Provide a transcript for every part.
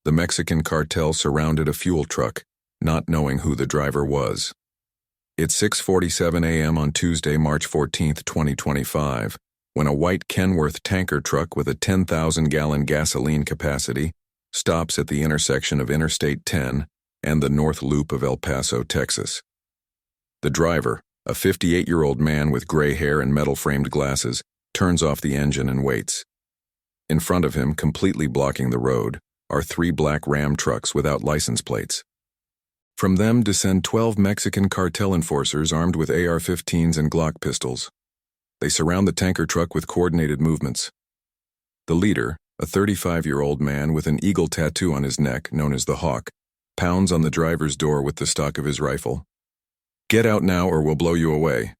The Mexican cartel surrounded a fuel truck, not knowing who the driver was. It's 6:47 a.m. on Tuesday, March 14, 2025, when a white Kenworth tanker truck with a 10,000-gallon gasoline capacity stops at the intersection of Interstate 10 and the North Loop of El Paso, Texas. The driver, a 58-year-old man with gray hair and metal-framed glasses, turns off the engine and waits. In front of him, completely blocking the road, are 3 black Ram trucks without license plates. From them descend 12 Mexican cartel enforcers armed with AR-15s and Glock pistols. They surround the tanker truck with coordinated movements. The leader, a 35-year-old man with an eagle tattoo on his neck known as the Hawk, pounds on the driver's door with the stock of his rifle. "Get out now or we'll blow you away."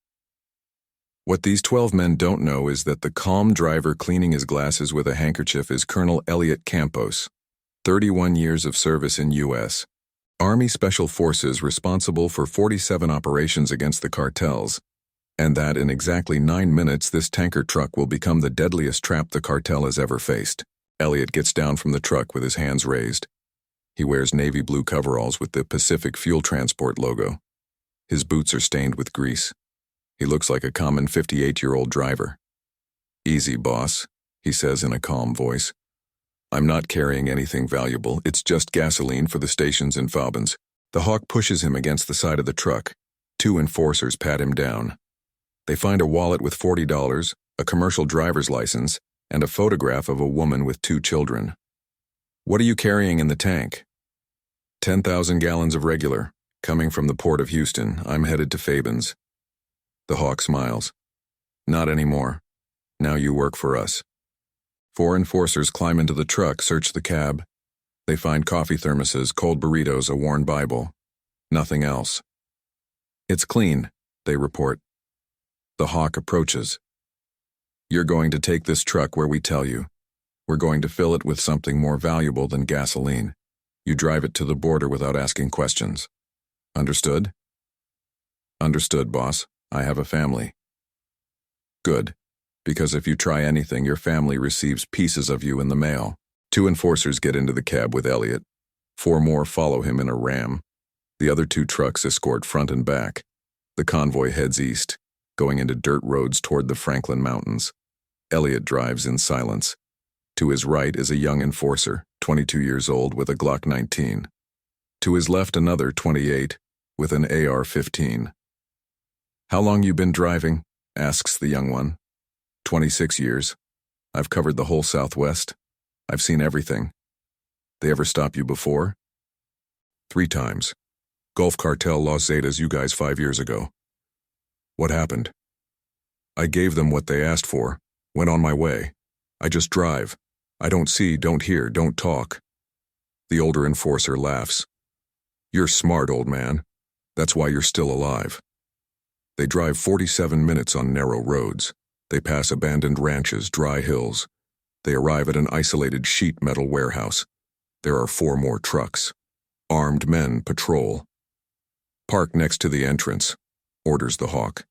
What these 12 men don't know is that the calm driver cleaning his glasses with a handkerchief is Colonel Elliot Campos, 31 years of service in U.S. Army Special Forces responsible for 47 operations against the cartels, and that in exactly 9 minutes this tanker truck will become the deadliest trap the cartel has ever faced. Elliot gets down from the truck with his hands raised. He wears navy blue coveralls with the Pacific Fuel Transport logo. His boots are stained with grease. He looks like a common 58-year-old driver. "Easy, boss," he says in a calm voice. "I'm not carrying anything valuable. It's just gasoline for the stations in Fabens." The Hawk pushes him against the side of the truck. 2 enforcers pat him down. They find a wallet with $40, a commercial driver's license, and a photograph of a woman with 2 children. "What are you carrying in the tank?" 10,000 gallons of regular, coming from the port of Houston. I'm headed to Fabens." The Hawk smiles. "Not anymore. Now you work for us." 4 enforcers climb into the truck, search the cab. They find coffee thermoses, cold burritos, a worn Bible. Nothing else. "It's clean," they report. The Hawk approaches. "You're going to take this truck where we tell you. We're going to fill it with something more valuable than gasoline. You drive it to the border without asking questions. Understood?" "Understood, boss. I have a family." "Good. Because if you try anything, your family receives pieces of you in the mail." 2 enforcers get into the cab with Elliot. 4 more follow him in a Ram. The other 2 trucks escort front and back. The convoy heads east, going into dirt roads toward the Franklin Mountains. Elliot drives in silence. To his right is a young enforcer, 22 years old, with a Glock 19. To his left another, 28, with an AR-15. "How long you been driving?" asks the young one. 26 years. I've covered the whole Southwest. I've seen everything." "They ever stop you before?" 3 times. Gulf Cartel Los Zetas, you guys 5 years ago." "What happened?" "I gave them what they asked for. Went on my way. I just drive. I don't see, don't hear, don't talk." The older enforcer laughs. "You're smart, old man. That's why you're still alive." They drive 47 minutes on narrow roads. They pass abandoned ranches, dry hills. They arrive at an isolated sheet metal warehouse. There are 4 more trucks. Armed men patrol. "Park next to the entrance," orders the Hawk.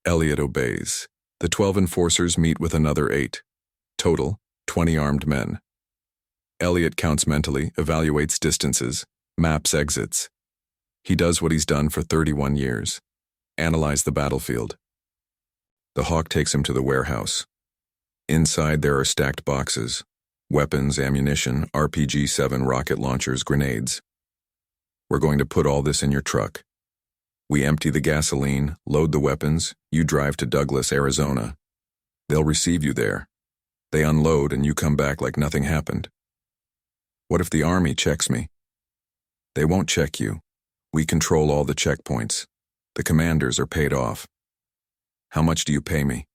Elliot obeys. The 12 enforcers meet with another 8. Total, 20 armed men. Elliot counts mentally, evaluates distances, maps exits. He does what he's done for 31 years. Analyze the battlefield. The Hawk takes him to the warehouse. Inside there are stacked boxes, weapons, ammunition, RPG-7 rocket launchers, grenades. "We're going to put all this in your truck. We empty the gasoline, load the weapons, you drive to Douglas, Arizona. They'll receive you there. They unload and you come back like nothing happened." "What if the Army checks me?" "They won't check you. We control all the checkpoints. The commanders are paid off." "How much do you pay me?"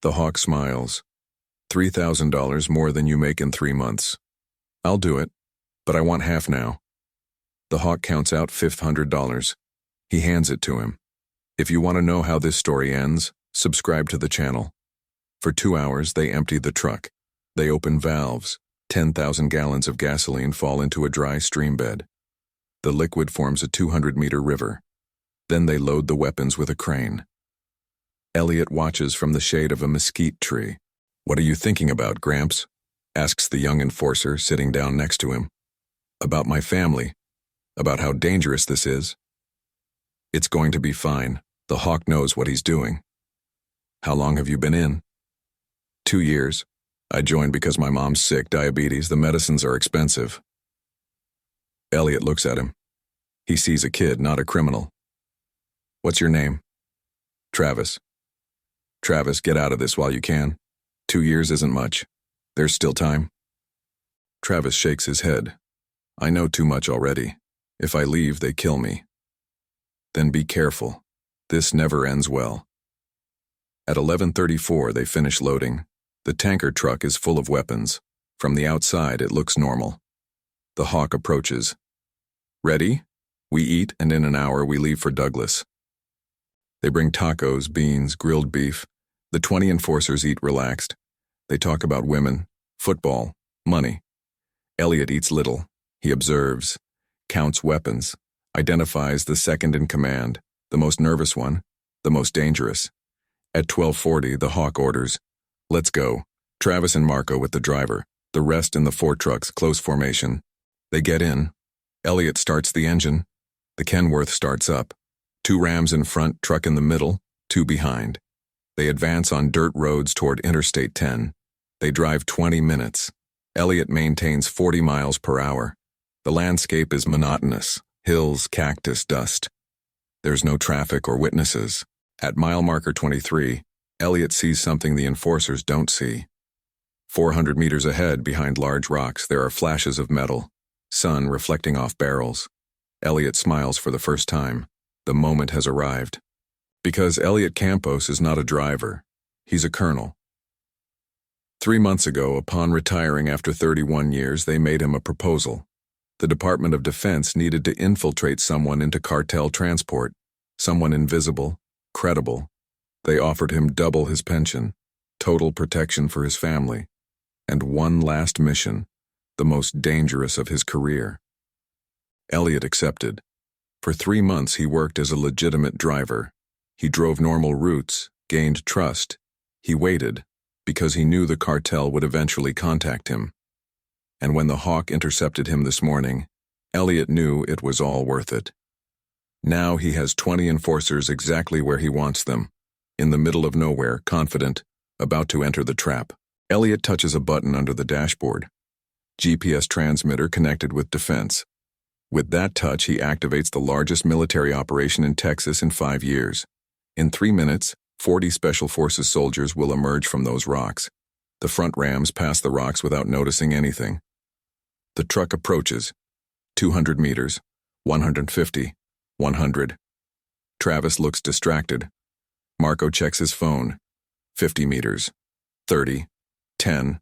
The Hawk smiles. $3,000 more than you make in 3 months. "I'll do it, but I want half now." The Hawk counts out $500. He hands it to him. If you want to know how this story ends, subscribe to the channel. For 2 hours, they empty the truck. They open valves. 10,000 gallons of gasoline fall into a dry stream bed. The liquid forms a 200-meter river. Then they load the weapons with a crane. Elliot watches from the shade of a mesquite tree. "What are you thinking about, Gramps?" asks the young enforcer sitting down next to him. About my family. About how dangerous this is. It's going to be fine. The hawk knows what he's doing. How long have you been in? 2 years. I joined because my mom's sick, diabetes, the medicines are expensive. Elliot looks at him. He sees a kid, not a criminal. What's your name? Travis. Travis, get out of this while you can. 2 years isn't much. There's still time. Travis shakes his head. I know too much already. If I leave, they kill me. Then be careful. This never ends well. At 11:34, they finish loading. The tanker truck is full of weapons. From the outside, it looks normal. The hawk approaches. Ready? We eat, and in an hour we leave for Douglas. They bring tacos, beans, grilled beef. The 20 enforcers eat relaxed. They talk about women, football, money. Elliot eats little. He observes, counts weapons, identifies the second in command, the most nervous one, the most dangerous. At 12:40, the hawk orders, let's go. Travis and Marco with the driver, the rest in the 4 trucks, close formation. They get in. Elliot starts the engine. The Kenworth starts up. 2 Rams in front, truck in the middle, 2 behind. They advance on dirt roads toward Interstate 10. They drive 20 minutes. Elliot maintains 40 miles per hour. The landscape is monotonous. Hills, cactus, dust. There's no traffic or witnesses. At mile marker 23, Elliot sees something the enforcers don't see. 400 meters ahead, behind large rocks, there are flashes of metal. Sun reflecting off barrels. Elliot smiles for the first time. The moment has arrived. Because Elliot Campos is not a driver. He's a colonel. 3 months ago, upon retiring after 31 years, they made him a proposal. The Department of Defense needed to infiltrate someone into cartel transport. Someone invisible, credible. They offered him double his pension, total protection for his family, and one last mission, the most dangerous of his career. Elliot accepted. For 3 months he worked as a legitimate driver. He drove normal routes, gained trust. He waited, because he knew the cartel would eventually contact him. And when the hawk intercepted him this morning, Elliot knew it was all worth it. Now he has 20 enforcers exactly where he wants them, in the middle of nowhere, confident, about to enter the trap. Elliot touches a button under the dashboard. GPS transmitter connected with defense. With that touch, he activates the largest military operation in Texas in 5 years. In 3 minutes, 40 Special Forces soldiers will emerge from those rocks. The front Rams pass the rocks without noticing anything. The truck approaches. 200 meters, 150, 100. Travis looks distracted. Marco checks his phone. 50 meters, 30, 10.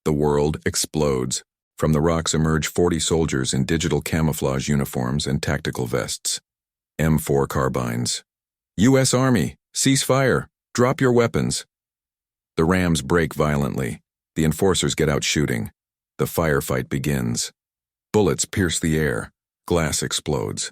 The world explodes. From the rocks emerge 40 soldiers in digital camouflage uniforms and tactical vests. M4 carbines. U.S. Army, cease fire. Drop your weapons. The Rams break violently. The enforcers get out shooting. The firefight begins. Bullets pierce the air. Glass explodes.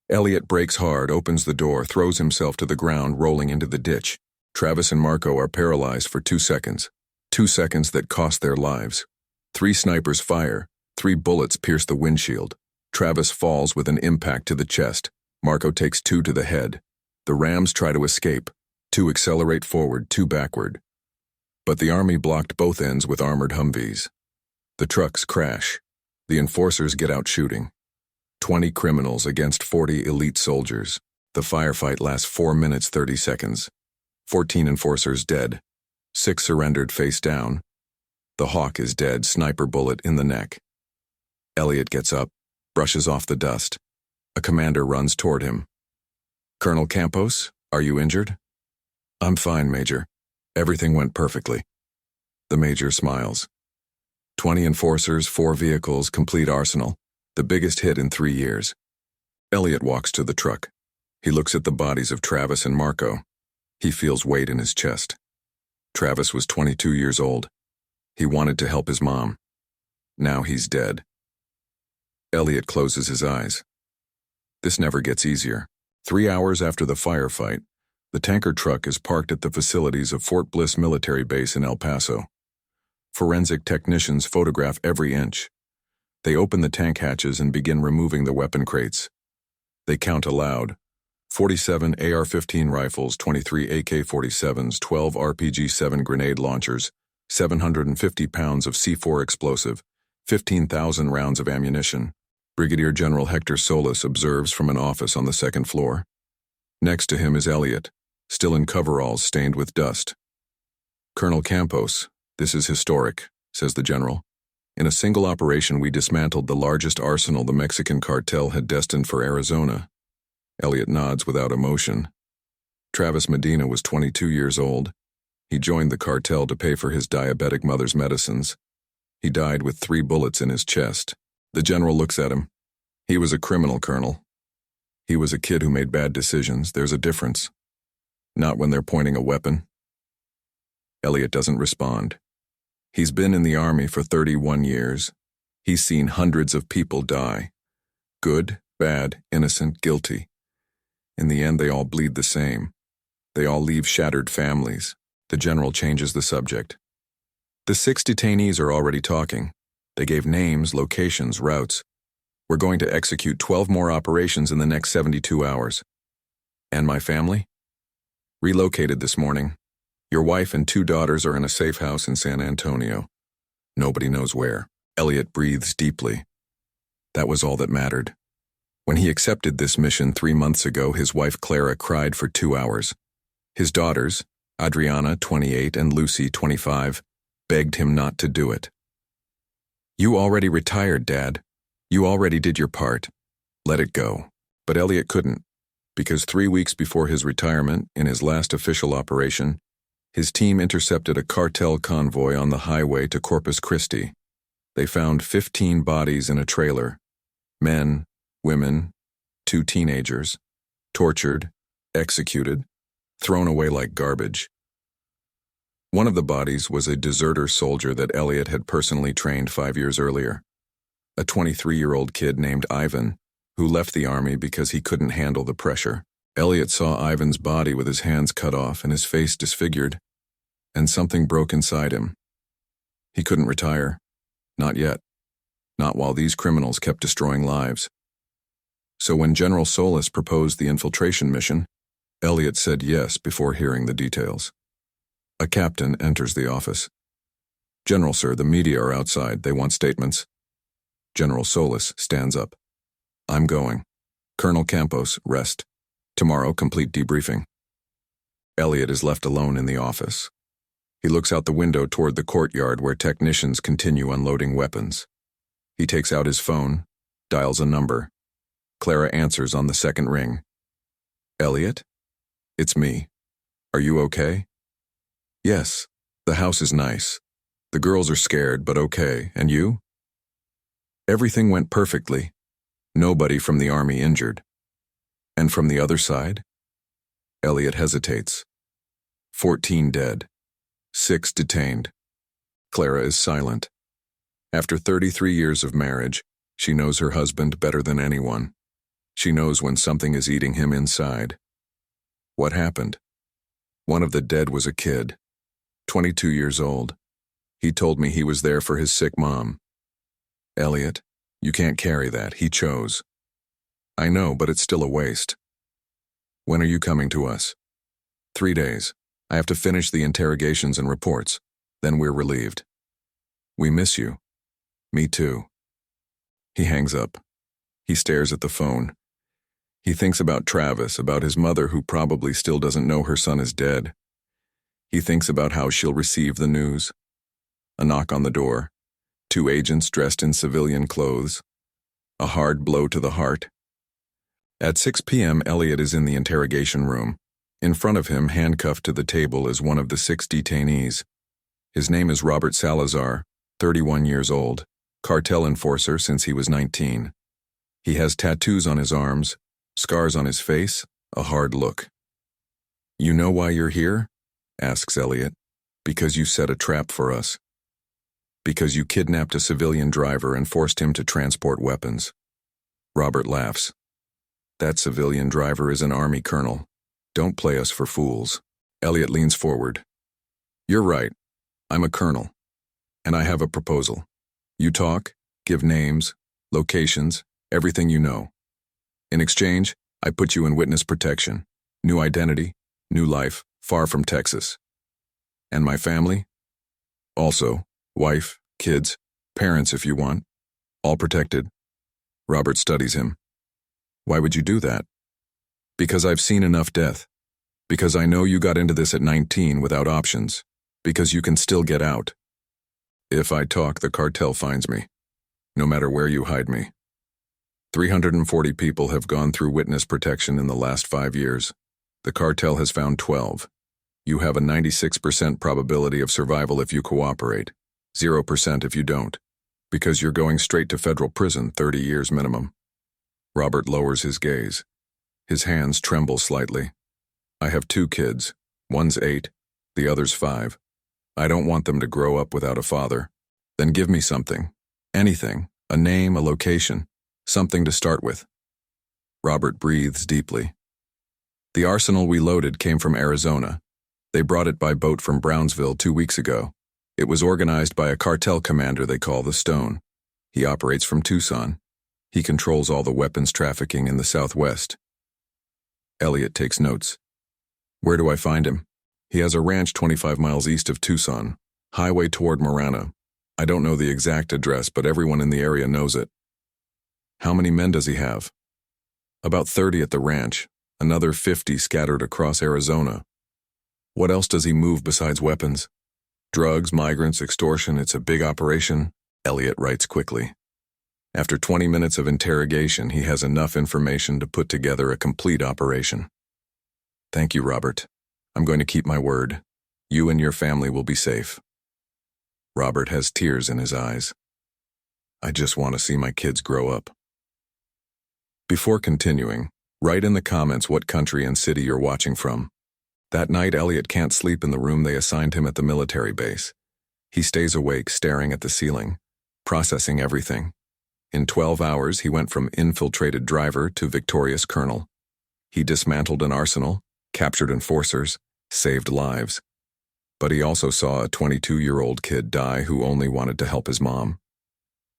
Elliot brakes hard, opens the door, throws himself to the ground, rolling into the ditch. Travis and Marco are paralyzed for 2 seconds. 2 seconds that cost their lives. 3 snipers fire. 3 bullets pierce the windshield. Travis falls with an impact to the chest. Marco takes 2 to the head. The Rams try to escape. 2 accelerate forward, 2 backward. But the Army blocked both ends with armored Humvees. The trucks crash. The enforcers get out shooting. 20 criminals against 40 elite soldiers. The firefight lasts 4 minutes 30 seconds. 14 enforcers dead. 6 surrendered face down. The hawk is dead, sniper bullet in the neck. Elliot gets up, brushes off the dust. A commander runs toward him. Colonel Campos, are you injured? I'm fine, Major. Everything went perfectly. The Major smiles. 20 enforcers, 4 vehicles, complete arsenal. The biggest hit in 3 years. Elliot walks to the truck. He looks at the bodies of Travis and Marco. He feels weight in his chest. Travis was 22 years old. He wanted to help his mom. Now he's dead. Elliot closes his eyes. This never gets easier. 3 hours after the firefight, the tanker truck is parked at the facilities of Fort Bliss Military Base in El Paso. Forensic technicians photograph every inch. They open the tank hatches and begin removing the weapon crates. They count aloud. 47 AR-15 rifles, 23 AK-47s, 12 RPG-7 grenade launchers, 750 pounds of C4 explosive, 15,000 rounds of ammunition. Brigadier General Hector Solis observes from an office on the second floor. Next to him is Elliot, still in coveralls stained with dust. Colonel Campos, this is historic, says the general. In a single operation, we dismantled the largest arsenal the Mexican cartel had destined for Arizona. Elliot nods without emotion. Travis Medina was 22 years old. He joined the cartel to pay for his diabetic mother's medicines. He died with 3 bullets in his chest. The general looks at him. He was a criminal, Colonel. He was a kid who made bad decisions. There's a difference. Not when they're pointing a weapon. Elliot doesn't respond. He's been in the Army for 31 years. He's seen hundreds of people die. Good, bad, innocent, guilty. In the end, they all bleed the same. They all leave shattered families. The general changes the subject. The 6 detainees are already talking. They gave names, locations, routes. We're going to execute 12 more operations in the next 72 hours. And my family? Relocated this morning. Your wife and 2 daughters are in a safe house in San Antonio. Nobody knows where. Elliot breathes deeply. That was all that mattered. When he accepted this mission 3 months ago, his wife Clara cried for 2 hours. His daughters, Adriana, 28, and Lucy, 25, begged him not to do it. You already retired, Dad. You already did your part. Let it go. But Elliot couldn't, because 3 weeks before his retirement, in his last official operation, his team intercepted a cartel convoy on the highway to Corpus Christi. They found 15 bodies in a trailer. Men, women, 2 teenagers, tortured, executed, thrown away like garbage. One of the bodies was a deserter soldier that Elliot had personally trained 5 years earlier. A 23-year-old kid named Ivan, who left the Army because he couldn't handle the pressure. Elliot saw Ivan's body with his hands cut off and his face disfigured, and something broke inside him. He couldn't retire. Not yet. Not while these criminals kept destroying lives. So when General Solis proposed the infiltration mission, Elliot said yes before hearing the details. A captain enters the office. General, sir, the media are outside. They want statements. General Solis stands up. I'm going. Colonel Campos, rest. Tomorrow, complete debriefing. Elliot is left alone in the office. He looks out the window toward the courtyard where technicians continue unloading weapons. He takes out his phone, dials a number. Clara answers on the second ring. Elliot? It's me. Are you okay? Yes. The house is nice. The girls are scared, but okay. And you? Everything went perfectly. Nobody from the Army injured. And from the other side? Elliot hesitates. 14 dead. 6 detained. Clara is silent. After 33 years of marriage, she knows her husband better than anyone. She knows when something is eating him inside. What happened? One of the dead was a kid, 22 years old. He told me he was there for his sick mom. Elliot, you can't carry that. He chose. I know, but it's still a waste. When are you coming to us? 3 days. I have to finish the interrogations and reports. Then we're relieved. We miss you. Me too. He hangs up. He stares at the phone. He thinks about Travis, about his mother who probably still doesn't know her son is dead. He thinks about how she'll receive the news. A knock on the door. 2 agents dressed in civilian clothes. A hard blow to the heart. At 6 p.m., Elliot is in the interrogation room. In front of him, handcuffed to the table, is one of the 6 detainees. His name is Robert Salazar, 31 years old, cartel enforcer since he was 19. He has tattoos on his arms, scars on his face, a hard look. You know why you're here? Asks Elliot. Because you set a trap for us. Because you kidnapped a civilian driver and forced him to transport weapons. Robert laughs. That civilian driver is an Army colonel. Don't play us for fools. Elliot leans forward. You're right. I'm a colonel. And I have a proposal. You talk, Give names, locations, everything you know. In exchange, I put you in witness protection. New identity, new life, far from Texas. And my family? Also, wife, kids, parents if you want. All protected. Robert studies him. Why would you do that? Because I've seen enough death. Because I know you got into this at 19 without options. Because you can still get out. If I talk, the cartel finds me. No matter where you hide me. 340 people have gone through witness protection in the last 5 years. The cartel has found 12. You have a 96% probability of survival if you cooperate, 0% if you don't, because you're going straight to federal prison, 30 years minimum. Robert lowers his gaze. His hands tremble slightly. I have 2 kids. One's 8, the other's 5. I don't want them to grow up without a father. Then give me something. Anything. A name, a location. Something to start with. Robert breathes deeply. The arsenal we loaded came from Arizona. They brought it by boat from Brownsville 2 weeks ago. It was organized by a cartel commander they call the Stone. He operates from Tucson. He controls all the weapons trafficking in the Southwest. Elliot takes notes. Where do I find him? He has a ranch 25 miles east of Tucson, highway toward Marana. I don't know the exact address, but everyone in the area knows it. How many men does he have? About 30 at the ranch, another 50 scattered across Arizona. What else does he move besides weapons? Drugs, migrants, extortion, it's a big operation, Elliot writes quickly. After 20 minutes of interrogation, he has enough information to put together a complete operation. Thank you, Robert. I'm going to keep my word. You and your family will be safe. Robert has tears in his eyes. I just want to see my kids grow up. Before continuing, write in the comments what country and city you're watching from. That night, Elliot can't sleep in the room they assigned him at the military base. He stays awake, staring at the ceiling, processing everything. In 12 hours, he went from infiltrated driver to victorious colonel. He dismantled an arsenal, captured enforcers, saved lives. But he also saw a 22-year-old kid die who only wanted to help his mom.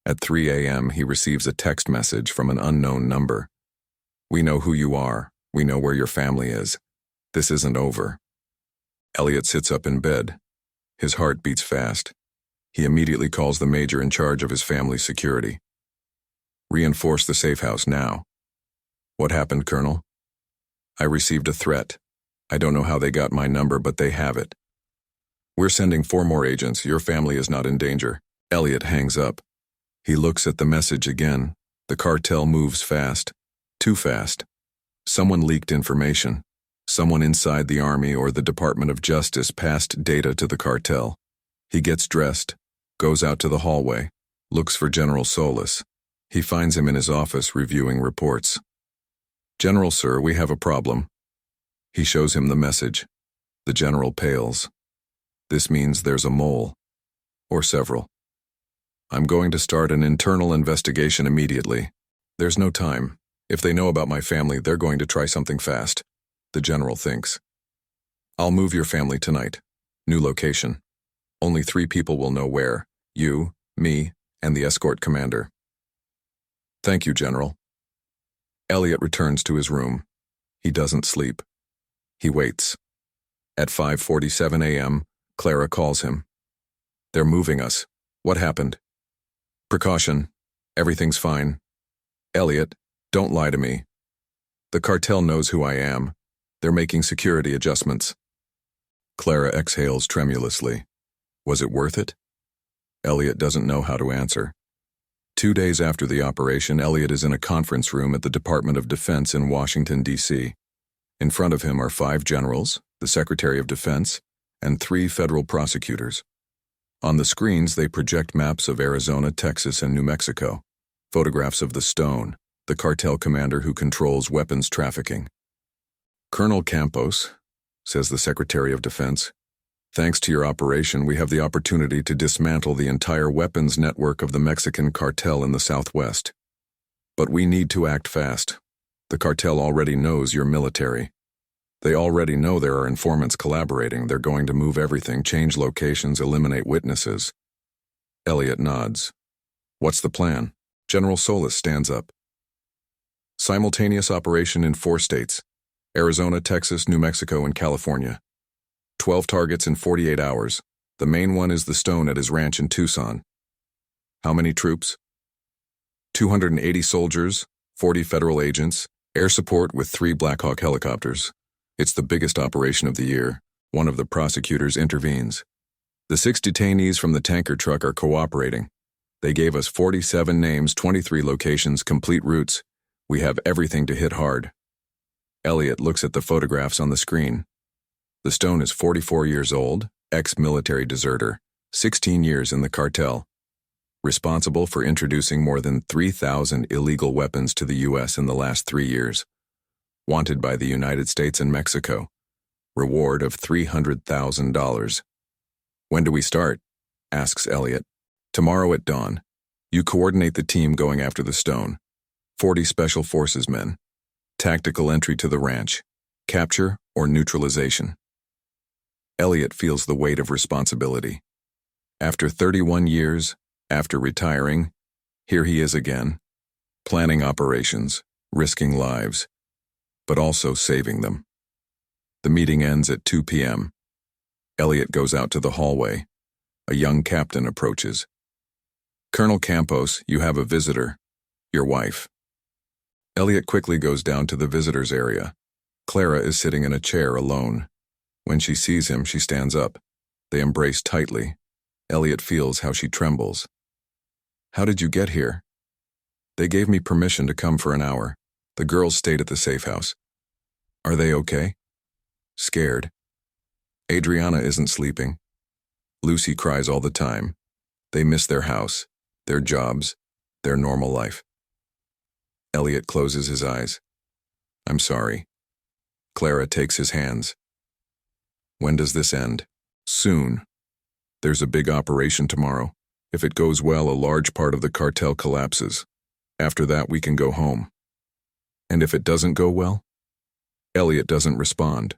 At 3 a.m., he receives a text message from an unknown number. We know who you are. We know where your family is. This isn't over. Elliot sits up in bed. His heart beats fast. He immediately calls the major in charge of his family's security. Reinforce the safe house now. What happened, Colonel? I received a threat. I don't know how they got my number, but they have it. We're sending 4 more agents. Your family is not in danger. Elliot hangs up. He looks at the message again. The cartel moves fast. Too fast. Someone leaked information. Someone inside the Army or the Department of Justice passed data to the cartel. He gets dressed, goes out to the hallway, looks for General Solis. He finds him in his office reviewing reports. General, sir, we have a problem. He shows him the message. The general pales. This means there's a mole. Or several. I'm going to start an internal investigation immediately. There's no time. If they know about my family, they're going to try something fast. The general thinks. I'll move your family tonight. New location. Only 3 people will know where. You, me, and the escort commander. Thank you, General. Elliot returns to his room. He doesn't sleep. He waits. At 5:47 a.m., Clara calls him. They're moving us. What happened? Precaution. Everything's fine. Elliot, don't lie to me. The cartel knows who I am. They're making security adjustments. Clara exhales tremulously. Was it worth it? Elliot doesn't know how to answer. 2 days after the operation, Elliot is in a conference room at the Department of Defense in Washington, D.C. In front of him are 5 generals, the Secretary of Defense, and 3 federal prosecutors. On the screens, they project maps of Arizona, Texas, and New Mexico, photographs of the Stone, the cartel commander who controls weapons trafficking. Colonel Campos, says the Secretary of Defense, thanks to your operation, we have the opportunity to dismantle the entire weapons network of the Mexican cartel in the Southwest. But we need to act fast. The cartel already knows you're military. They already know there are informants collaborating. They're going to move everything, change locations, eliminate witnesses. Elliot nods. What's the plan? General Solis stands up. Simultaneous operation in 4 states: Arizona, Texas, New Mexico, and California. 12 targets in 48 hours. The main one is the stone at his ranch in Tucson. How many troops? 280 soldiers, 40 federal agents, air support with 3 Black Hawk helicopters. It's the biggest operation of the year. One of the prosecutors intervenes. The 6 detainees from the tanker truck are cooperating. They gave us 47 names, 23 locations, complete routes. We have everything to hit hard. Elliot looks at the photographs on the screen. The stone is 44 years old, ex-military deserter, 16 years in the cartel. Responsible for introducing more than 3,000 illegal weapons to the U.S. in the last 3 years. Wanted by the United States and Mexico. Reward of $300,000. When do we start? Asks Elliot. Tomorrow at dawn. You coordinate the team going after the stone. 40 Special Forces men. Tactical entry to the ranch. Capture or neutralization. Elliot feels the weight of responsibility. After 31 years, after retiring, here he is again, planning operations, risking lives, but also saving them. The meeting ends at 2 p.m. Elliot goes out to the hallway. A young captain approaches. Colonel Campos, you have a visitor. Your wife. Elliot quickly goes down to the visitors area. Clara is sitting in a chair alone. When she sees him, she stands up. They embrace tightly. Elliot feels how she trembles. How did you get here? They gave me permission to come for an hour. The girls stayed at the safe house. Are they okay? Scared. Adriana isn't sleeping. Lucy cries all the time. They miss their house, their jobs, their normal life. Elliot closes his eyes. I'm sorry. Clara takes his hands. When does this end? Soon. There's a big operation tomorrow. If it goes well, a large part of the cartel collapses. After that, we can go home. And if it doesn't go well? Elliot doesn't respond.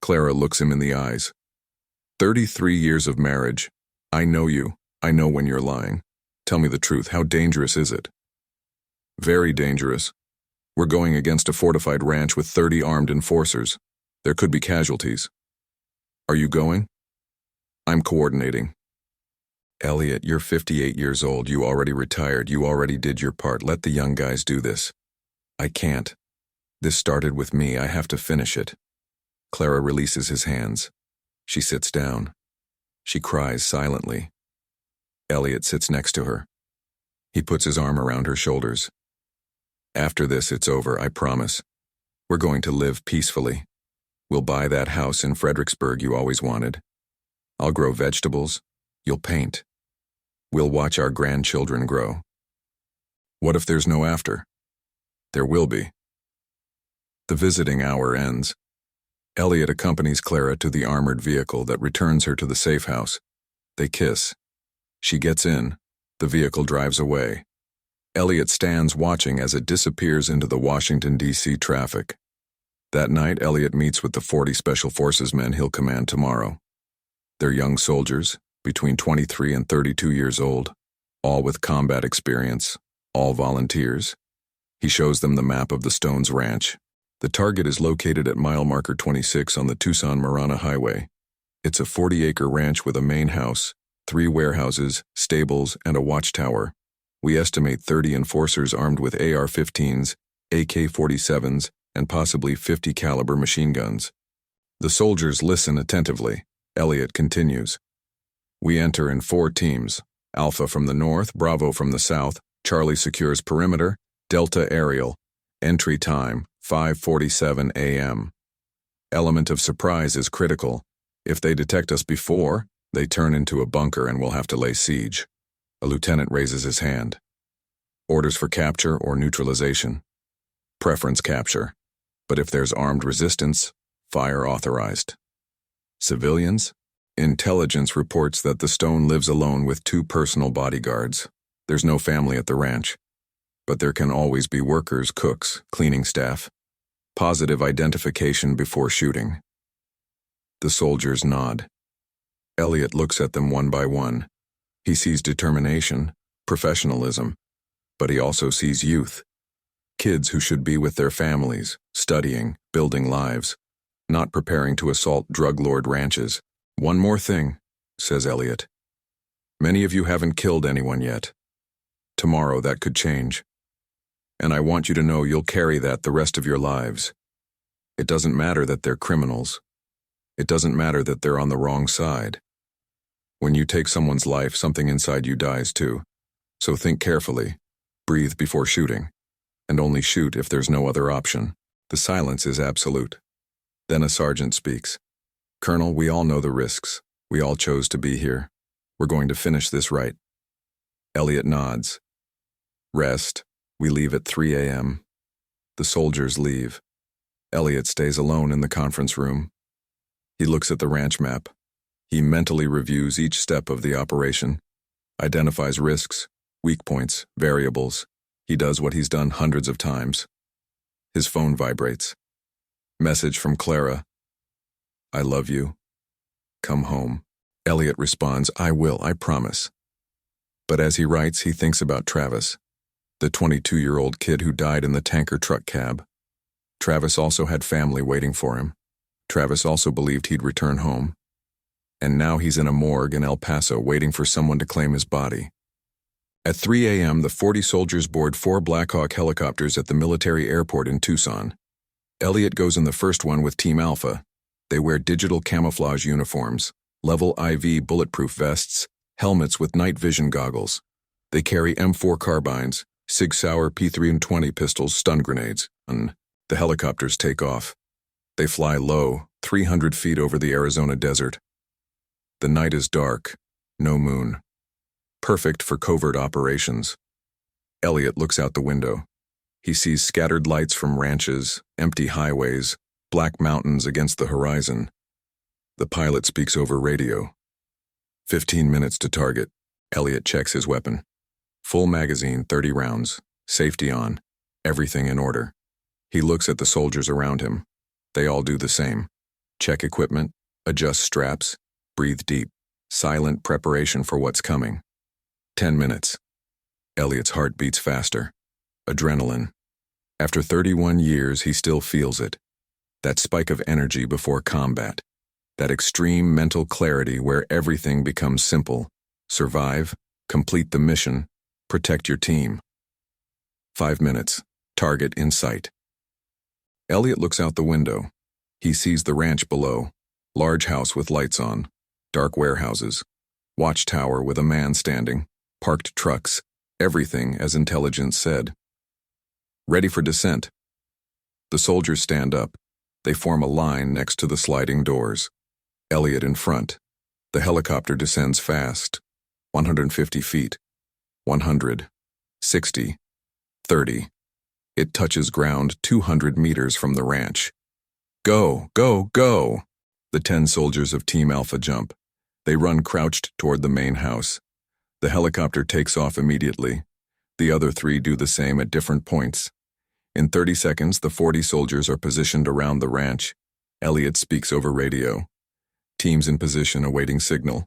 Clara looks him in the eyes. 33 years of marriage. I know you. I know when you're lying. Tell me the truth. How dangerous is it? Very dangerous. We're going against a fortified ranch with 30 armed enforcers. There could be casualties. Are you going? I'm coordinating. Elliot, you're 58 years old. You already retired. You already did your part. Let the young guys do this. I can't. This started with me. I have to finish it. Clara releases his hands. She sits down. She cries silently. Elliot sits next to her. He puts his arm around her shoulders. After this, it's over, I promise. We're going to live peacefully. We'll buy that house in Fredericksburg you always wanted. I'll grow vegetables. You'll paint. We'll watch our grandchildren grow. What if there's no after? There will be. The visiting hour ends. Elliot accompanies Clara to the armored vehicle that returns her to the safe house. They kiss. She gets in. The vehicle drives away. Elliot stands watching as it disappears into the Washington, D.C. traffic. That night, Elliot meets with the 40 Special Forces men he'll command tomorrow. They're young soldiers, between 23 and 32 years old, all with combat experience, all volunteers. He shows them the map of the Stones Ranch. The target is located at mile marker 26 on the Tucson-Marana Highway. It's a 40-acre ranch with a main house, 3 warehouses, stables, and a watchtower. We estimate 30 enforcers armed with AR-15s, AK-47s, and possibly 50 caliber machine guns. The soldiers listen attentively. Elliot continues. We enter in 4 teams. Alpha from the north, Bravo from the south, Charlie secures perimeter, Delta aerial. Entry time, 5:47 a.m. Element of surprise is critical. If they detect us before, they turn into a bunker and we'll have to lay siege. A lieutenant raises his hand. Orders for capture or neutralization. Preference capture. But if there's armed resistance, fire authorized. Civilians? Intelligence reports that the Stone lives alone with 2 personal bodyguards. There's no family at the ranch. But there can always be workers, cooks, cleaning staff. Positive identification before shooting. The soldiers nod. Elliot looks at them one by one. He sees determination, professionalism, but he also sees youth. Kids who should be with their families, studying, building lives, not preparing to assault drug lord ranches. "One more thing," says Elliot. "Many of you haven't killed anyone yet. Tomorrow that could change. And I want you to know you'll carry that the rest of your lives. It doesn't matter that they're criminals. It doesn't matter that they're on the wrong side. When you take someone's life, something inside you dies too. So think carefully, breathe before shooting, and only shoot if there's no other option." The silence is absolute. Then a sergeant speaks. "Colonel, we all know the risks. We all chose to be here. We're going to finish this right." Elliot nods. Rest. We leave at 3 a.m. The soldiers leave. Elliot stays alone in the conference room. He looks at the ranch map. He mentally reviews each step of the operation, identifies risks, weak points, variables. He does what he's done hundreds of times. His phone vibrates. Message from Clara. "I love you. Come home." Elliot responds, "I will, I promise." But as he writes, he thinks about Travis, the 22-year-old kid who died in the tanker truck cab. Travis also had family waiting for him. Travis also believed he'd return home. And now he's in a morgue in El Paso waiting for someone to claim his body. At 3 a.m., the 40 soldiers board 4 Black Hawk helicopters at the military airport in Tucson. Elliot goes in the first one with Team Alpha. They wear digital camouflage uniforms, level IV bulletproof vests, helmets with night vision goggles. They carry M4 carbines, Sig Sauer P320 pistols, stun grenades, and the helicopters take off. They fly low, 300 feet over the Arizona desert. The night is dark, no moon. Perfect for covert operations. Elliot looks out the window. He sees scattered lights from ranches, empty highways, black mountains against the horizon. The pilot speaks over radio. 15 minutes to target. Elliot checks his weapon. Full magazine, 30 rounds, safety on, everything in order. He looks at the soldiers around him. They all do the same. Check equipment, adjust straps, breathe deep. Silent preparation for what's coming. 10 minutes. Elliot's heart beats faster. Adrenaline. After 31 years, he still feels it. That spike of energy before combat. That extreme mental clarity where everything becomes simple. Survive, complete the mission, protect your team. 5 minutes. Target in sight. Elliot looks out the window. He sees the ranch below. Large house with lights on. Dark warehouses. Watchtower with a man standing. Parked trucks. Everything as intelligence said. Ready for descent. The soldiers stand up. They form a line next to the sliding doors. Elliot in front. The helicopter descends fast. 150 feet. 100. 60. 30. It touches ground 200 meters from the ranch. Go, go, go! The 10 soldiers of Team Alpha jump. They run crouched toward the main house. The helicopter takes off immediately. The other 3 do the same at different points. In 30 seconds, the 40 soldiers are positioned around the ranch. Elliot speaks over radio. Teams in position awaiting signal.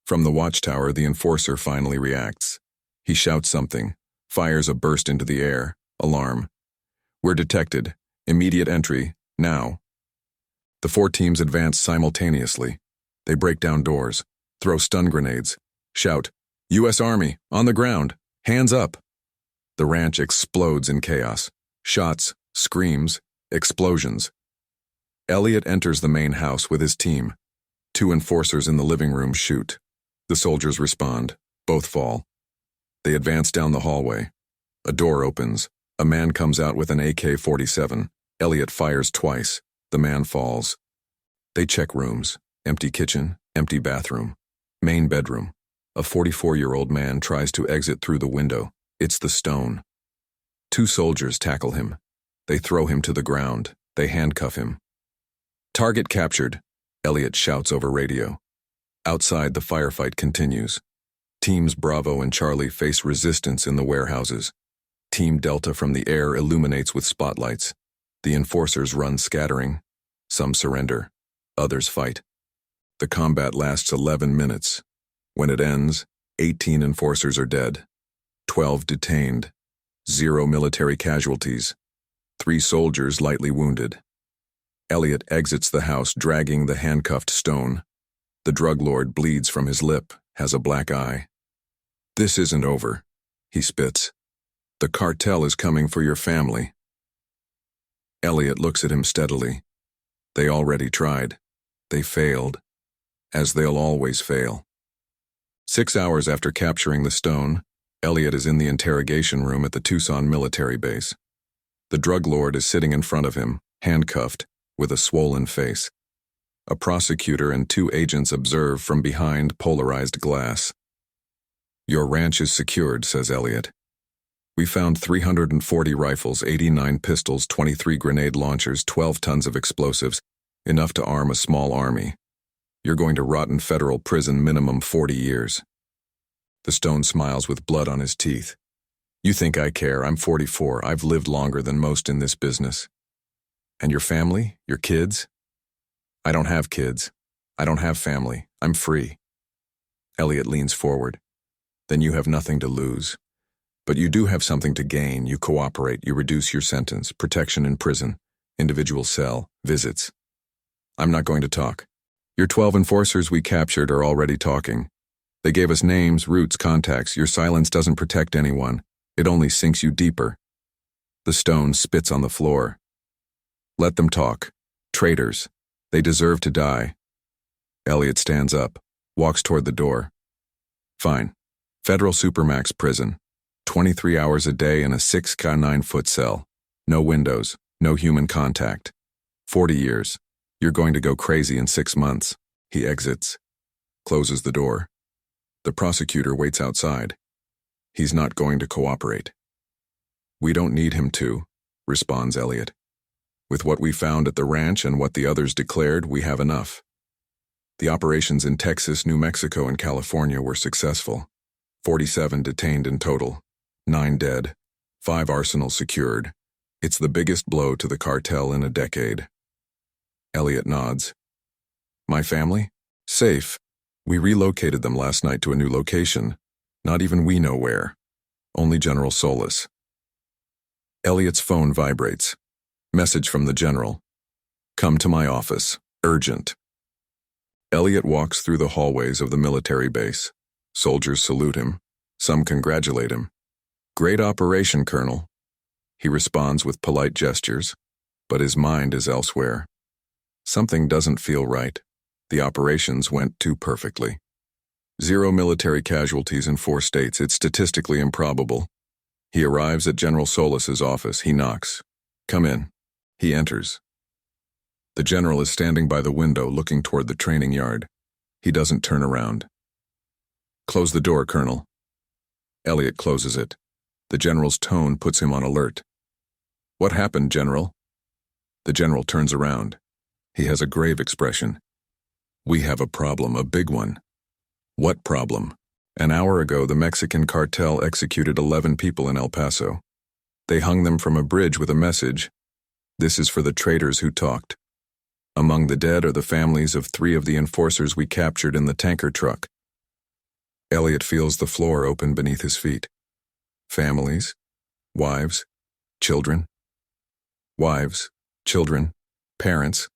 From the watchtower, the enforcer finally reacts. He shouts something, fires a burst into the air. Alarm. We're detected. Immediate entry, now. The 4 teams advance simultaneously. They break down doors, throw stun grenades, shout, "U.S. Army, on the ground, hands up!" The ranch explodes in chaos. Shots, screams, explosions. Elliot enters the main house with his team. 2 enforcers in the living room shoot. The soldiers respond. Both fall. They advance down the hallway. A door opens. A man comes out with an AK-47. Elliot fires twice. The man falls. They check rooms. Empty kitchen, empty bathroom. Main bedroom. A 44-year-old man tries to exit through the window. It's the stone. 2 soldiers tackle him. They throw him to the ground. They handcuff him. Target captured, Elliot shouts over radio. Outside, the firefight continues. Teams Bravo and Charlie face resistance in the warehouses. Team Delta from the air illuminates with spotlights. The enforcers run scattering. Some surrender. Others fight. The combat lasts 11 minutes. When it ends, 18 enforcers are dead. 12 detained. 0 military casualties. 3 soldiers lightly wounded. Elliot exits the house dragging the handcuffed Stone. The drug lord bleeds from his lip, has a black eye. "This isn't over," he spits. "The cartel is coming for your family." Elliot looks at him steadily. They already tried. They failed. As they'll always fail. 6 hours after capturing the Stone, Elliot is in the interrogation room at the Tucson military base. The drug lord is sitting in front of him, handcuffed, with a swollen face. A prosecutor and 2 agents observe from behind polarized glass. "Your ranch is secured," says Elliot. "We found 340 rifles, 89 pistols, 23 grenade launchers, 12 tons of explosives, enough to arm a small army. You're going to rot in federal prison minimum 40 years. The Stone smiles with blood on his teeth. "You think I care? I'm 44. I've lived longer than most in this business." "And your family? Your kids?" "I don't have kids. I don't have family. I'm free." Elliot leans forward. "Then you have nothing to lose. But you do have something to gain. You cooperate. You reduce your sentence. Protection in prison. Individual cell. Visits." "I'm not going to talk. Your 12 enforcers we captured are already talking. They gave us names, routes, contacts. Your silence doesn't protect anyone. It only sinks you deeper." The Stone spits on the floor. "Let them talk. Traitors. They deserve to die." Elliot stands up, walks toward the door. "Fine. Federal Supermax prison. 23 hours a day in a 6x9-foot cell. No windows, no human contact. 40 years. You're going to go crazy in 6 months." He exits, closes the door. The prosecutor waits outside. He's not going to cooperate. "We don't need him to," responds Elliot. "With what we found at the ranch and what the others declared, we have enough." The operations in Texas, New Mexico, and California were successful. 47 detained in total. 9 dead. 5 arsenals secured. It's the biggest blow to the cartel in a decade. Elliot nods. "My family? Safe. We relocated them last night to a new location. Not even we know where. Only General Solis." Elliot's phone vibrates. Message from the general. "Come to my office. Urgent." Elliot walks through the hallways of the military base. Soldiers salute him. Some congratulate him. "Great operation, Colonel." He responds with polite gestures, but his mind is elsewhere. Something doesn't feel right. The operations went too perfectly. 0 military casualties in 4 states. It's statistically improbable. He arrives at General Solis's office. He knocks. "Come in." He enters. The general is standing by the window looking toward the training yard. He doesn't turn around. "Close the door, Colonel." Elliot closes it. The general's tone puts him on alert. "What happened, General?" The general turns around. He has a grave expression. "We have a problem, a big one." "What problem?" "An hour ago, the Mexican cartel executed 11 people in El Paso. They hung them from a bridge with a message. This is for the traitors who talked. Among the dead are the families of 3 of the enforcers we captured in the tanker truck." Elliot feels the floor open beneath his feet. Families, wives, children. Wives, children, parents.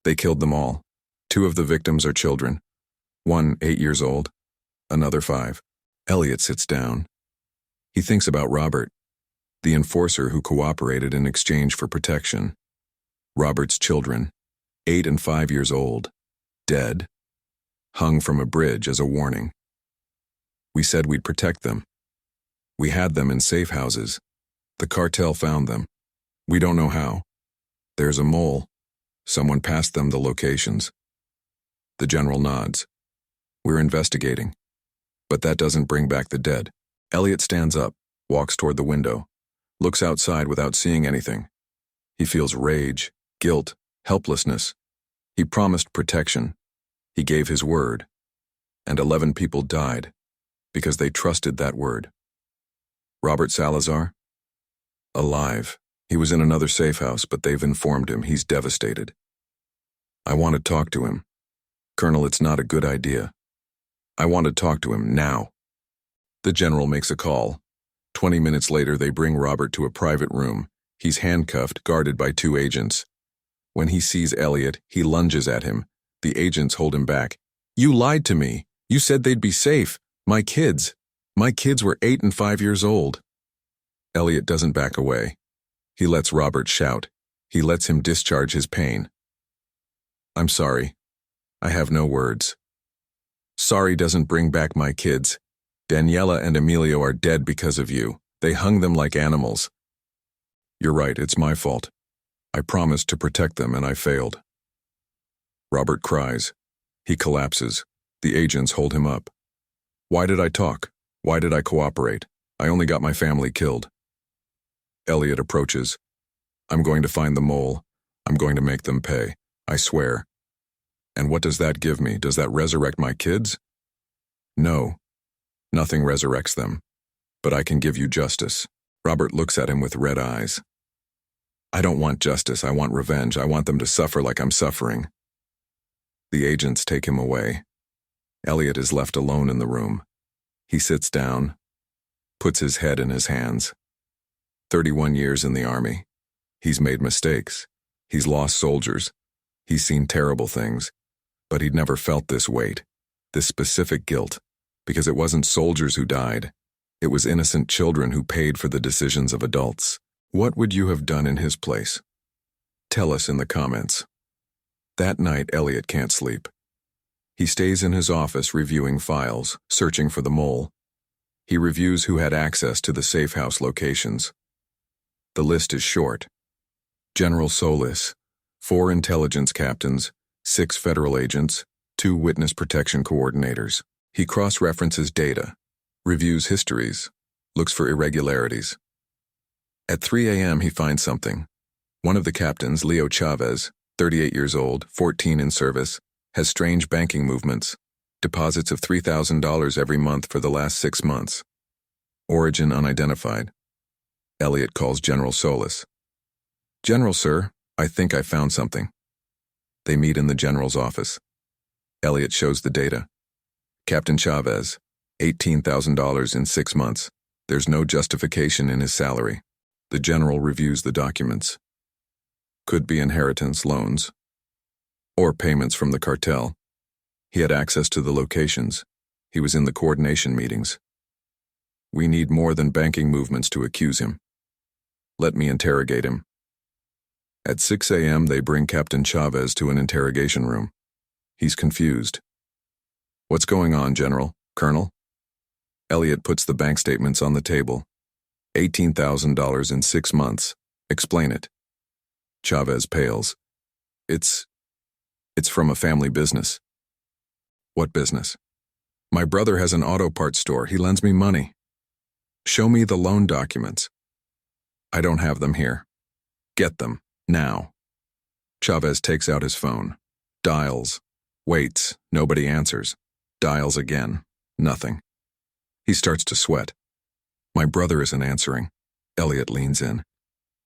They killed them all. 2 of the victims are children. 1 8 years old, another 5. Elliot sits down. He thinks about Robert, the enforcer who cooperated in exchange for protection. Robert's children, 8 and 5 years old, dead, hung from a bridge as a warning. We said we'd protect them. We had them in safe houses. The cartel found them. We don't know how. There's a mole. Someone passed them the locations. The general nods. We're investigating. But that doesn't bring back the dead. Elliot stands up, walks toward the window, looks outside without seeing anything. He feels rage, guilt, helplessness. He promised protection. He gave his word. And 11 people died because they trusted that word. Robert Salazar? Alive. He was in another safe house, but they've informed him he's devastated. I want to talk to him. Colonel, it's not a good idea. I want to talk to him now. The general makes a call. 20 minutes later, they bring Robert to a private room. He's handcuffed, guarded by 2 agents. When he sees Elliot, he lunges at him. The agents hold him back. "You lied to me. You said they'd be safe. My kids were 8 and 5 years old." Elliot doesn't back away. He lets Robert shout. He lets him discharge his pain. "I'm sorry. I have no words. Sorry doesn't bring back my kids. Daniela and Emilio are dead because of you. They hung them like animals. You're right, it's my fault. I promised to protect them and I failed." Robert cries. He collapses. The agents hold him up. "Why did I talk? Why did I cooperate? I only got my family killed." Elliot approaches. "I'm going to find the mole. I'm going to make them pay. I swear." "And what does that give me? Does that resurrect my kids?" "No. Nothing resurrects them. But I can give you justice." Robert looks at him with red eyes. "I don't want justice. I want revenge. I want them to suffer like I'm suffering." The agents take him away. Elliot is left alone in the room. He sits down, puts his head in his hands. 31 years in the army. He's made mistakes. He's lost soldiers. He's seen terrible things. But he'd never felt this weight, this specific guilt, because it wasn't soldiers who died. It was innocent children who paid for the decisions of adults. What would you have done in his place? Tell us in the comments. That night, Elliot can't sleep. He stays in his office reviewing files, searching for the mole. He reviews who had access to the safe house locations. The list is short. General Solis, 4 intelligence captains, 6 federal agents, 2 witness protection coordinators. He cross-references data, reviews histories, looks for irregularities. At 3 a.m. he finds something. One of the captains, Leo Chavez, 38 years old, 14 in service, has strange banking movements, deposits of $3,000 every month for the last 6 months. Origin unidentified. Elliot calls General Solis. "General, sir, I think I found something." They meet in the general's office. Elliot shows the data. Captain Chavez, $18,000 in 6 months. There's no justification in his salary. The general reviews the documents. Could be inheritance, loans, or payments from the cartel. He had access to the locations. He was in the coordination meetings. We need more than banking movements to accuse him. Let me interrogate him. At 6 a.m. they bring Captain Chavez to an interrogation room. He's confused. "What's going on, General? Colonel?" Elliot puts the bank statements on the table. $18,000 in 6 months. Explain it. Chavez pales. It's from a family business." "What business?" "My brother has an auto parts store. He lends me money." "Show me the loan documents." "I don't have them here." "Get them, now." Chavez takes out his phone. Dials. Waits. Nobody answers. Dials again. Nothing. He starts to sweat. "My brother isn't answering." Elliot leans in.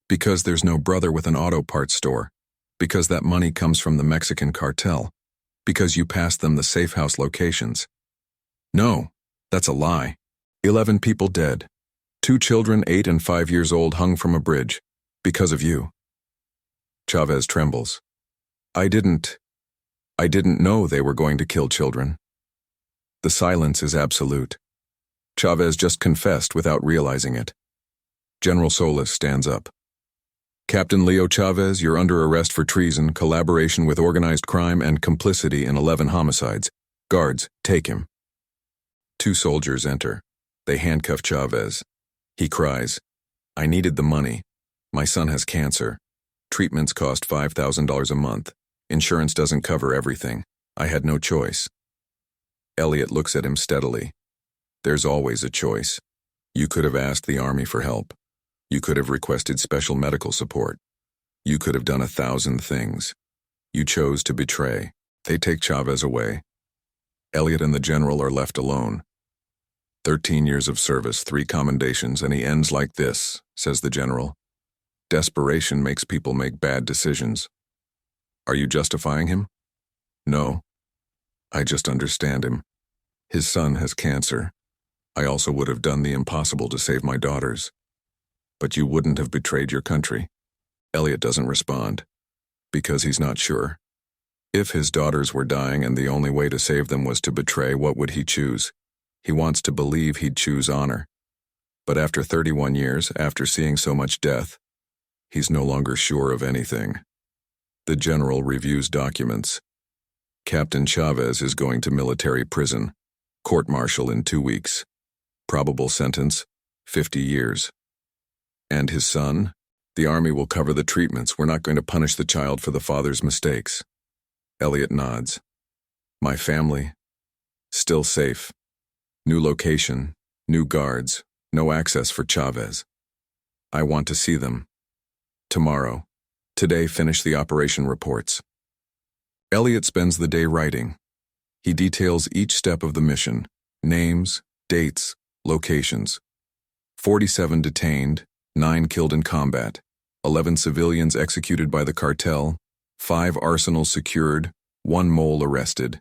"Because there's no brother with an auto parts store. Because that money comes from the Mexican cartel. Because you passed them the safe house locations." "No, that's a lie. 11 people dead. 2 children 8 and 5 years old hung from a bridge. Because of you." Chavez trembles. I didn't know they were going to kill children." The silence is absolute. Chavez just confessed without realizing it. General Solis stands up. "Captain Leo Chavez, you're under arrest for treason, collaboration with organized crime, and complicity in 11 homicides. Guards, take him." 2 soldiers enter. They handcuff Chavez. He cries, "I needed the money. My son has cancer. Treatments cost $5,000 a month. Insurance doesn't cover everything. I had no choice." Elliot looks at him steadily. "There's always a choice. You could have asked the army for help. You could have requested special medical support. You could have done 1,000 things. You chose to betray." They take Chavez away. Elliot and the general are left alone. 13 years of service, 3 commendations, and he ends like this, says the general. Desperation makes people make bad decisions. Are you justifying him? No. I just understand him. His son has cancer. I also would have done the impossible to save my daughters. But you wouldn't have betrayed your country. Elliot doesn't respond, because he's not sure. If his daughters were dying and the only way to save them was to betray, what would he choose? He wants to believe he'd choose honor. But after 31 years, after seeing so much death, he's no longer sure of anything. The general reviews documents. Captain Chavez is going to military prison. Court-martial in 2 weeks. Probable sentence, 50 years. And his son? The army will cover the treatments. We're not going to punish the child for the father's mistakes. Elliot nods. My family? Still safe. New location, new guards, no access for Chavez. I want to see them. Tomorrow. Today, finish the operation reports. Elliot spends the day writing. He details each step of the mission, names, dates, locations. 47 detained, 9 killed in combat, 11 civilians executed by the cartel, 5 arsenals secured, 1 mole arrested.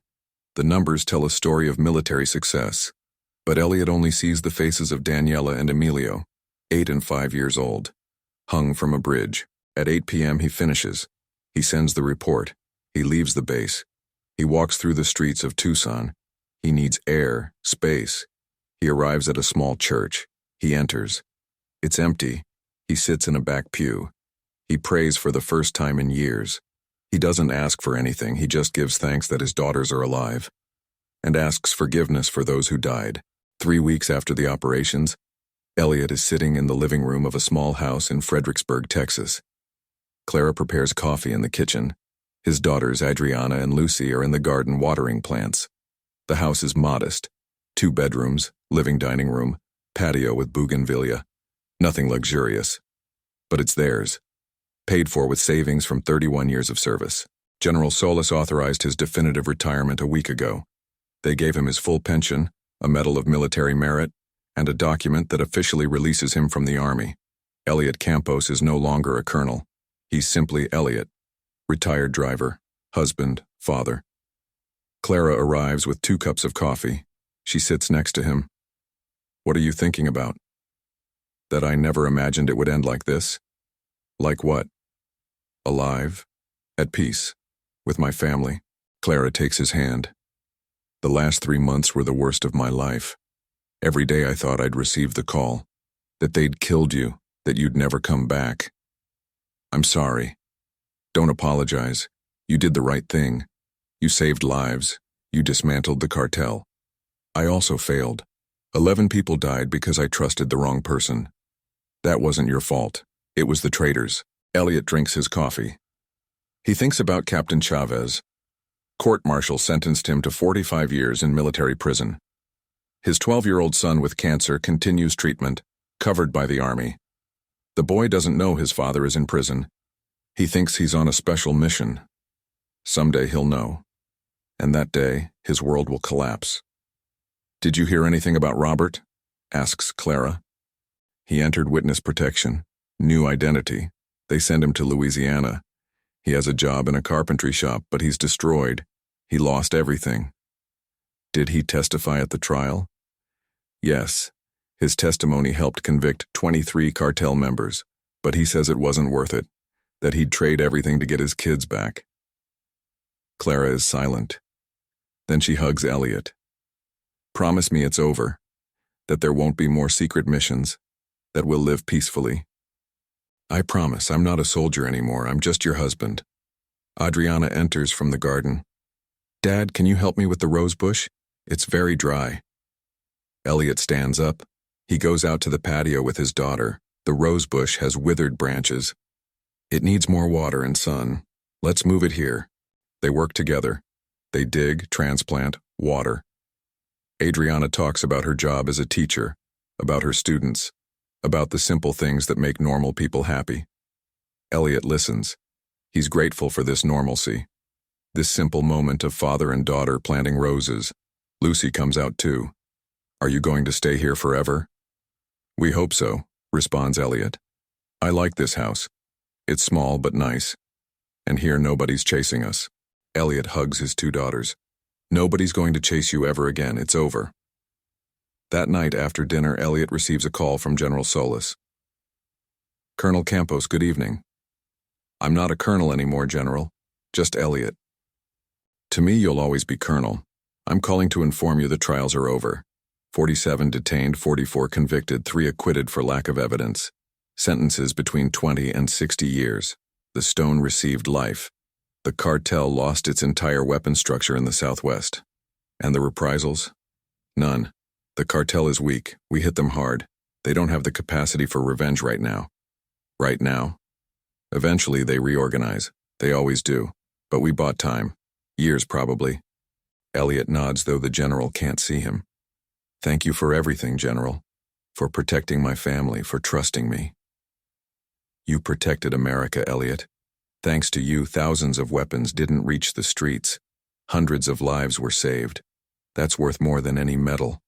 The numbers tell a story of military success. But Elliot only sees the faces of Daniela and Emilio, 8 and 5 years old, hung from a bridge. At 8 p.m. he finishes. He sends the report. He leaves the base. He walks through the streets of Tucson. He needs air, space. He arrives at a small church. He enters. It's empty. He sits in a back pew. He prays for the first time in years. He doesn't ask for anything. He just gives thanks that his daughters are alive and asks forgiveness for those who died. 3 weeks after the operations, Elliot is sitting in the living room of a small house in Fredericksburg, Texas. Clara prepares coffee in the kitchen. His daughters, Adriana and Lucy, are in the garden watering plants. The house is modest. 2 bedrooms, living dining room, patio with bougainvillea. Nothing luxurious. But it's theirs. Paid for with savings from 31 years of service. General Solis authorized his definitive retirement a week ago. They gave him his full pension, a Medal of Military Merit, and a document that officially releases him from the Army. Elliot Campos is no longer a colonel. He's simply Elliot, retired driver, husband, father. Clara arrives with 2 cups of coffee. She sits next to him. What are you thinking about? That I never imagined it would end like this? Like what? Alive, at peace, with my family. Clara takes his hand. The last 3 months were the worst of my life. Every day I thought I'd receive the call, that they'd killed you, that you'd never come back. I'm sorry. Don't apologize. You did the right thing. You saved lives. You dismantled the cartel. I also failed. 11 people died because I trusted the wrong person. That wasn't your fault. It was the traitors. Elliot drinks his coffee. He thinks about Captain Chavez. Court-martial sentenced him to 45 years in military prison. His 12-year-old son with cancer continues treatment, covered by the Army. The boy doesn't know his father is in prison. He thinks he's on a special mission. Someday he'll know. And that day, his world will collapse. Did you hear anything about Robert? Asks Clara. He entered witness protection. New identity. They send him to Louisiana. He has a job in a carpentry shop, but he's destroyed. He lost everything. Did he testify at the trial? Yes. His testimony helped convict 23 cartel members, but he says it wasn't worth it, that he'd trade everything to get his kids back. Clara is silent. Then she hugs Elliot. Promise me it's over, that there won't be more secret missions, that we'll live peacefully. I promise, I'm not a soldier anymore, I'm just your husband. Adriana enters from the garden. Dad, can you help me with the rose bush? It's very dry. Elliot stands up. He goes out to the patio with his daughter. The rose bush has withered branches. It needs more water and sun. Let's move it here. They work together. They dig, transplant, water. Adriana talks about her job as a teacher, about her students, about the simple things that make normal people happy. Elliot listens. He's grateful for this normalcy, this simple moment of father and daughter planting roses. Lucy comes out too. Are you going to stay here forever? We hope so, responds Elliot. I like this house. It's small but nice. And here nobody's chasing us. Elliot hugs his 2 daughters. Nobody's going to chase you ever again, it's over. That night after dinner, Elliot receives a call from General Solis. Colonel Campos, good evening. I'm not a colonel anymore, General. Just Elliot. To me, you'll always be Colonel. I'm calling to inform you the trials are over. 47 detained, 44 convicted, 3 acquitted for lack of evidence. Sentences between 20 and 60 years. The Stone received life. The Cartel lost its entire weapon structure in the Southwest. And the reprisals? None. The Cartel is weak. We hit them hard. They don't have the capacity for revenge right now. Right now? Eventually they reorganize. They always do. But we bought time. Years, probably. Elliot nods, though the General can't see him. Thank you for everything, General. For protecting my family, for trusting me. You protected America, Elliot. Thanks to you, thousands of weapons didn't reach the streets. Hundreds of lives were saved. That's worth more than any medal.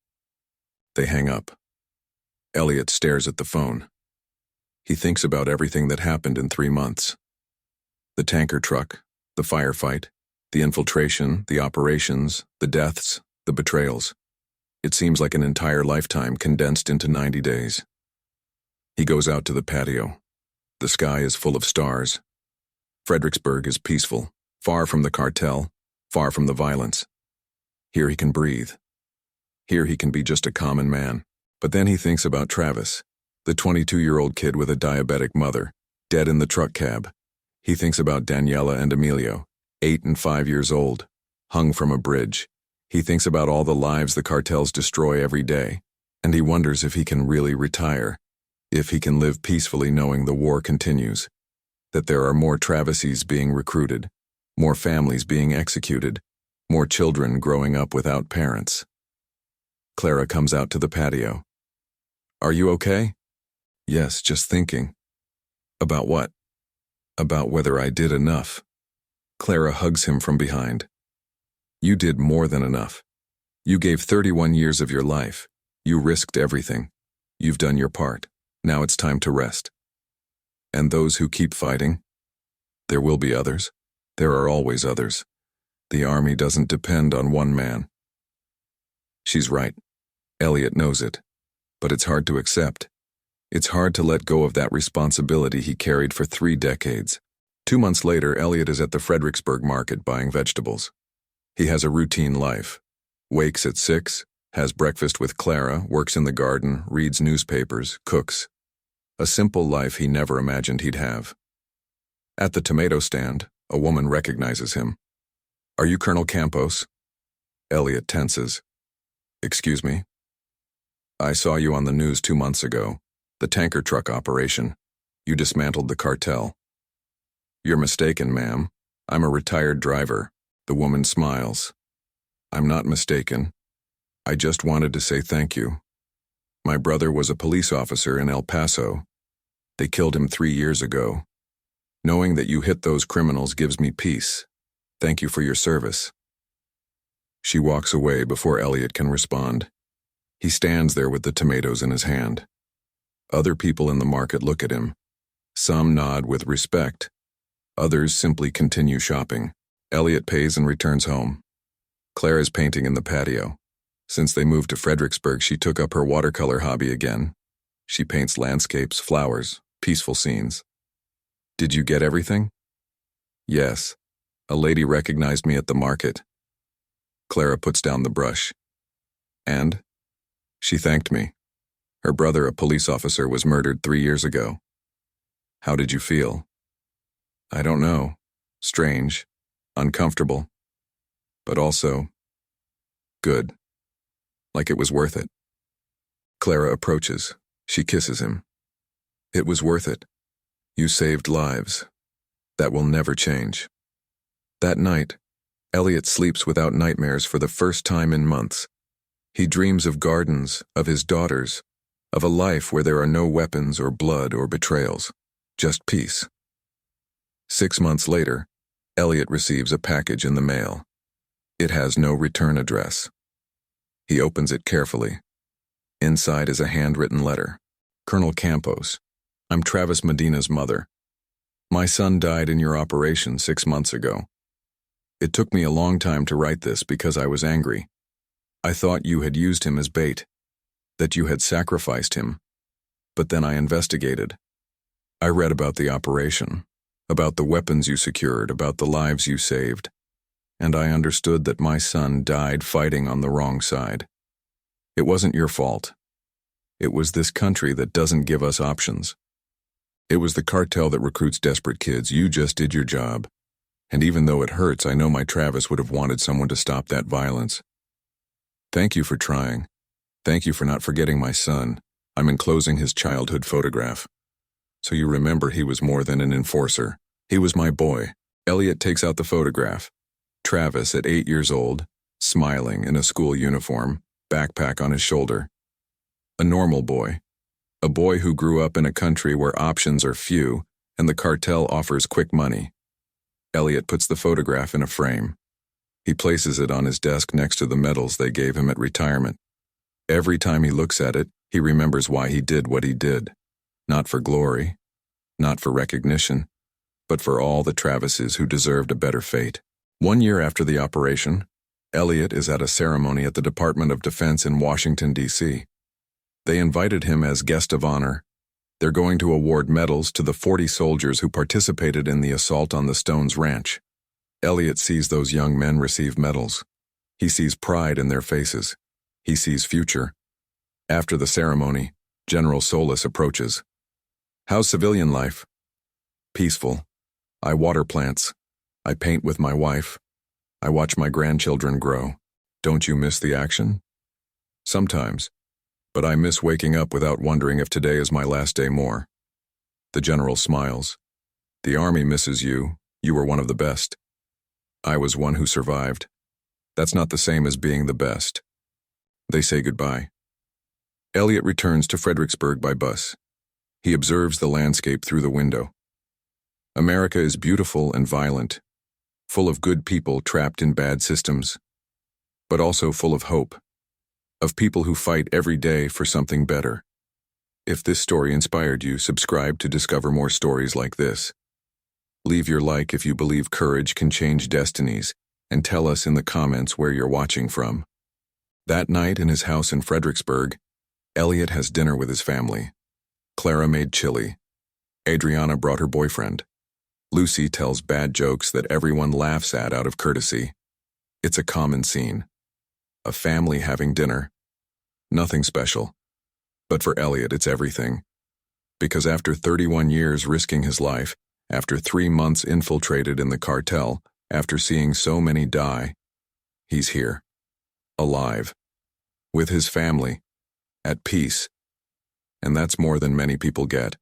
They hang up. Elliot stares at the phone. He thinks about everything that happened in 3 months. The tanker truck, the firefight, the infiltration, the operations, the deaths, the betrayals. It seems like an entire lifetime condensed into 90 days. He goes out to the patio. The sky is full of stars. Fredericksburg is peaceful, far from the cartel, far from the violence. Here he can breathe. Here he can be just a common man. But then he thinks about Travis, the 22-year-old kid with a diabetic mother, dead in the truck cab. He thinks about Daniela and Emilio, 8 and 5 years old, hung from a bridge. He thinks about all the lives the cartels destroy every day, and he wonders if he can really retire, if he can live peacefully knowing the war continues, that there are more Travises being recruited, more families being executed, more children growing up without parents. Clara comes out to the patio. Are you okay? Yes, just thinking. About what? About whether I did enough. Clara hugs him from behind. You did more than enough. You gave 31 years of your life. You risked everything. You've done your part. Now it's time to rest. And those who keep fighting? There will be others. There are always others. The army doesn't depend on one man. She's right. Elliot knows it. But it's hard to accept. It's hard to let go of that responsibility he carried for 3 decades. 2 months later, Elliot is at the Fredericksburg market buying vegetables. He has a routine life. Wakes at 6, has breakfast with Clara, works in the garden, reads newspapers, cooks. A simple life he never imagined he'd have. At the tomato stand, a woman recognizes him. Are you Colonel Campos? Elliot tenses. Excuse me? I saw you on the news 2 months ago. The tanker truck operation. You dismantled the cartel. You're mistaken, ma'am. I'm a retired driver. The woman smiles. I'm not mistaken. I just wanted to say thank you. My brother was a police officer in El Paso. They killed him 3 years ago. Knowing that you hit those criminals gives me peace. Thank you for your service. She walks away before Elliot can respond. He stands there with the tomatoes in his hand. Other people in the market look at him. Some nod with respect. Others simply continue shopping. Elliot pays and returns home. Claire is painting in the patio. Since they moved to Fredericksburg, she took up her watercolor hobby again. She paints landscapes, flowers, peaceful scenes. Did you get everything? Yes. A lady recognized me at the market. Clara puts down the brush. And? She thanked me. Her brother, a police officer, was murdered 3 years ago. How did you feel? I don't know. Strange. Uncomfortable. But also, good. Like it was worth it. Clara approaches. She kisses him. It was worth it. You saved lives. That will never change. That night, Elliot sleeps without nightmares for the first time in months. He dreams of gardens, of his daughters, of a life where there are no weapons or blood or betrayals, just peace. 6 months later, Elliot receives a package in the mail. It has no return address. He opens it carefully. Inside is a handwritten letter. Colonel Campos, I'm Travis Medina's mother. My son died in your operation 6 months ago. It took me a long time to write this because I was angry. I thought you had used him as bait. that you had sacrificed him. But then I investigated. I read about the operation, about the weapons you secured, about the lives you saved, and I understood that my son died fighting on the wrong side. It wasn't your fault. It was this country that doesn't give us options. It was the cartel that recruits desperate kids. You just did your job. And even though it hurts, I know my Travis would have wanted someone to stop that violence. Thank you for trying. Thank you for not forgetting my son. I'm enclosing his childhood photograph. So you remember he was more than an enforcer. He was my boy. Elliot takes out the photograph. Travis, at 8 years old, smiling in a school uniform, backpack on his shoulder. A normal boy. A boy who grew up in a country where options are few and the cartel offers quick money. Elliot puts the photograph in a frame. He places it on his desk next to the medals they gave him at retirement. Every time he looks at it, he remembers why he did what he did. Not for glory, not for recognition, but for all the Travises who deserved a better fate. 1 year after the operation, Elliot is at a ceremony at the Department of Defense in Washington, D.C. They invited him as guest of honor. They're going to award medals to the 40 soldiers who participated in the assault on the Stones Ranch. Elliot sees those young men receive medals. He sees pride in their faces. He sees future. After the ceremony, General Solis approaches. How's civilian life? Peaceful. I water plants. I paint with my wife. I watch my grandchildren grow. Don't you miss the action? Sometimes. But I miss waking up without wondering if today is my last day more. The general smiles. The army misses you. You were one of the best. I was one who survived. That's not the same as being the best. They say goodbye. Elliot returns to Fredericksburg by bus. He observes the landscape through the window. America is beautiful and violent, full of good people trapped in bad systems, but also full of hope, of people who fight every day for something better. If this story inspired you, subscribe to discover more stories like this. Leave your like if you believe courage can change destinies, and tell us in the comments where you're watching from. That night in his house in Fredericksburg, Elliot has dinner with his family. Clara made chili. Adriana brought her boyfriend. Lucy tells bad jokes that everyone laughs at out of courtesy. It's a common scene. A family having dinner. Nothing special. But for Elliot, it's everything. Because after 31 years risking his life, after 3 months infiltrated in the cartel, after seeing so many die, he's here. Alive. With his family. At peace. And that's more than many people get.